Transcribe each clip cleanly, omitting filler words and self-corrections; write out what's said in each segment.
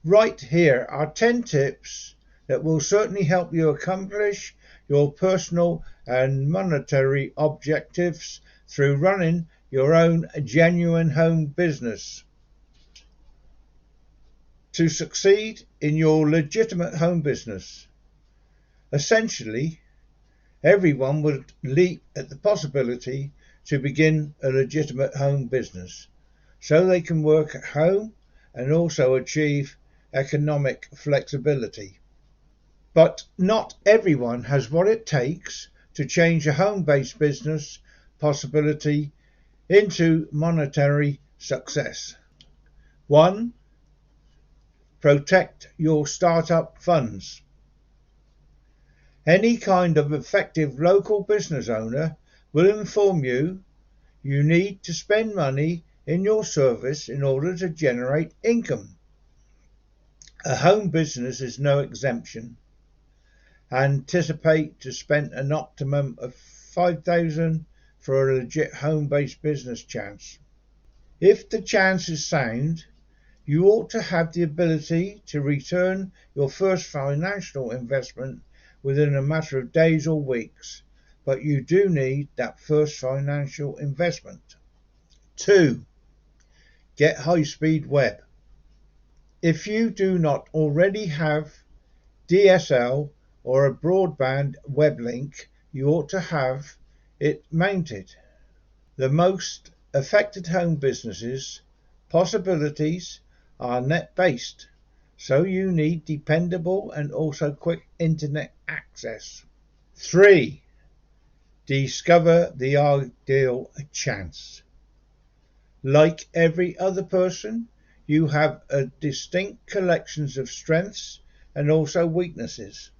Right here are 10 tips that will certainly help you accomplish your personal and monetary objectives through running your own genuine home business. To succeed in your legitimate home business, essentially, everyone would leap at the possibility to begin a legitimate home business so they can work at home and also achieve economic flexibility. But not everyone has what it takes to change a home-based business possibility into monetary success. 1. Protect your startup funds. Any kind of effective local business owner will inform you you need to spend money in your service in order to generate income. A home business is no exemption. Anticipate to spend an optimum of $5,000 for a legit home-based business chance. If the chance is sound, you ought to have the ability to return your first financial investment within a matter of days or weeks, but you do need that first financial investment. 2. Get high-speed web. If you do not already have DSL or a broadband web link, you ought to have it mounted. The most affected home businesses possibilities are net-based, so you need dependable and also quick internet access. 3. Discover the ideal chance. Like every other person, you have a distinct collections of strengths and also weaknesses.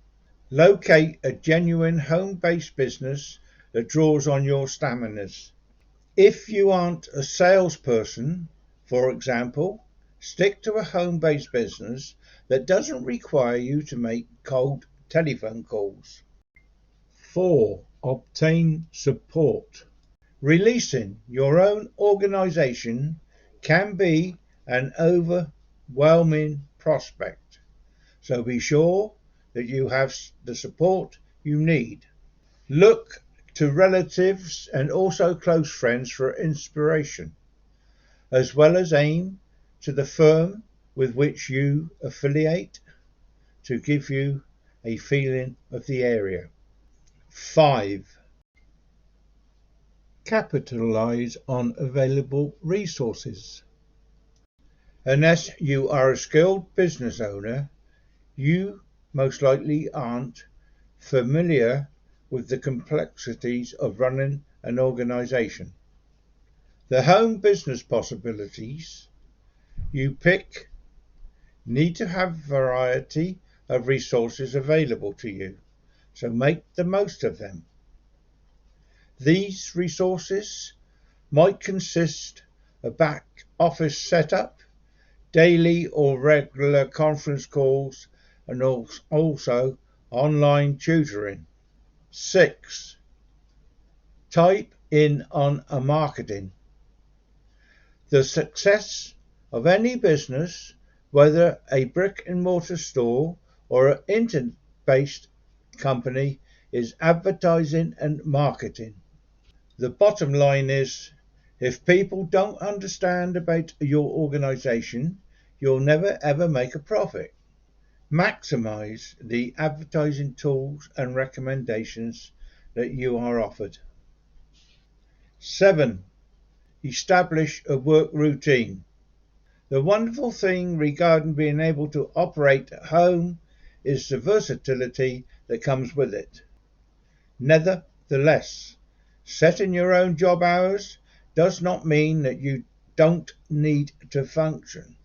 Locate a genuine home-based business that draws on your staminas. If you aren't a salesperson, for example, stick to a home-based business that doesn't require you to make cold telephone calls. 4. Obtain support. Releasing your own organization can be an overwhelming prospect, so be sure that you have the support you need. Look to relatives and also close friends for inspiration, as well as aim to the firm with which you affiliate to give you a feeling of the area. 5. Capitalize on available resources. Unless you are a skilled business owner, you most likely aren't familiar with the complexities of running an organization. The home business possibilities you pick need to have a variety of resources available to you, so make the most of them. These resources might consist of back office setup, daily or regular conference calls, and also online tutoring. 6. Type in on a marketing. The success of any business, whether a brick and mortar store or an internet-based company, is advertising and marketing. The bottom line is, if people don't understand about your organization, you'll never ever make a profit. Maximize the advertising tools and recommendations that you are offered. 7. Establish a work routine. The wonderful thing regarding being able to operate at home is the versatility that comes with it. Nevertheless, setting your own job hours does not mean that you don't need to function.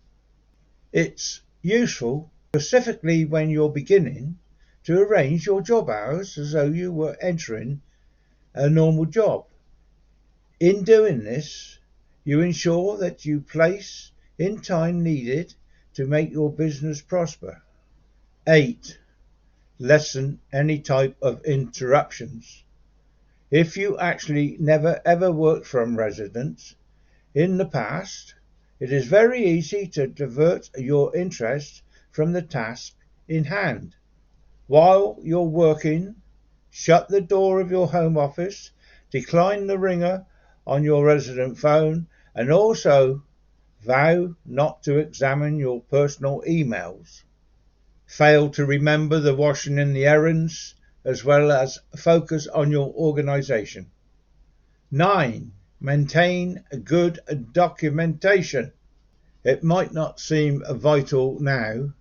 It's useful, specifically when you're beginning, to arrange your job hours as though you were entering a normal job. In doing this, you ensure that you place in time needed to make your business prosper. 8. Lessen any type of interruptions. If you actually never ever worked from residence in the past, it is very easy to divert your interest from the task in hand. While you're working, shut the door of your home office, decline the ringer on your resident phone, and also vow not to examine your personal emails. Fail to remember the washing and the errands, as well as focus on your organization. 9. Maintain a good documentation. It might not seem vital now,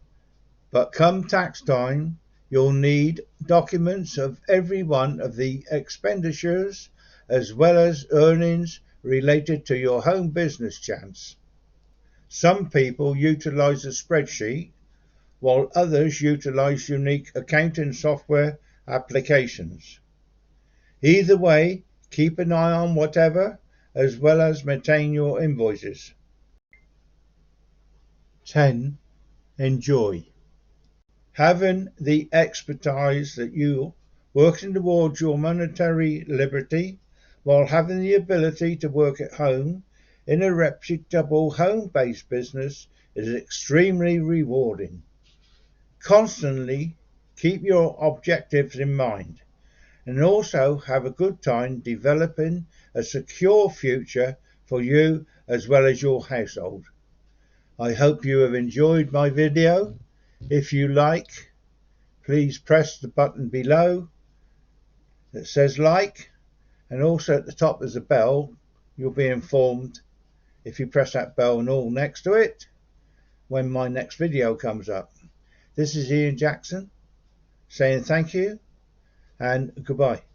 but come tax time, you'll need documents of every one of the expenditures as well as earnings related to your home business chance. Some people utilize a spreadsheet, while others utilize unique accounting software applications. Either way, keep an eye on whatever, as well as maintain your invoices. 10. Enjoy. Having the expertise that you working towards your monetary liberty while having the ability to work at home in a reputable home-based business is extremely rewarding. Constantly keep your objectives in mind and also have a good time developing a secure future for you as well as your household. I hope you have enjoyed my video. If you like, please press the button below that says like, and also at the top there's a bell. You'll be informed if you press that bell and all next to it when my next video comes up. This is Ian Jackson saying thank you and goodbye.